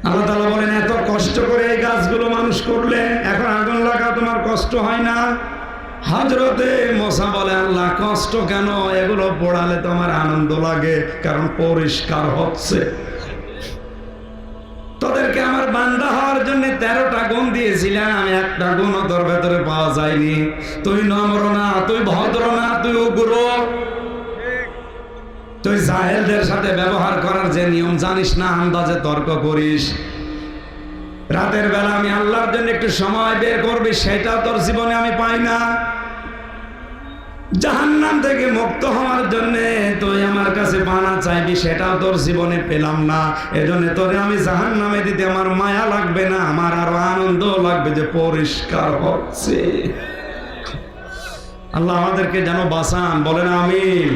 আল্লাহ তাআলা বলেন এত কষ্ট করে এই গাছগুলো মানুষ করলে, এখন আগুন লাগা তোমার কষ্ট হয় না? হযরতে মুসা বলে আল্লাহ কষ্ট কেন, এগুলো পোড়ালে তো আমার আনন্দ লাগে, কারণ পরিষ্কার হচ্ছে। তোদেরকে আমার বান্দা হওয়ার জন্য 13টা গুণ দিয়েছিলাম, একটা গুণও তোর ভেতরে পাওয়া যায়নি। তুই নম্র না, তুই ভদ্র না, তুই উগ্র, তুই জাহেলদের সাথে ব্যবহার করার যে নিয়ম জানিস না, আন্দাজে তর্ক করিস। রাতের বেলা আমি আল্লাহর জন্য একটু সময় বের করবি, সেটা তোর জীবনে আমি পাই না। জাহান্নাম থেকে মুক্ত হওয়ার জন্য তুই আমার কাছে পানা চাইবি, সেটাও তোর জীবনে পেলাম না। এজন্য তোরে আমি জাহান্নামে দিতে আমার মায়া লাগবে না, আমার আরো আনন্দ লাগবে যে পরিষ্কার হচ্ছে। আল্লাহ আমাদেরকে যেন বাঁচান, বলেন আমিন।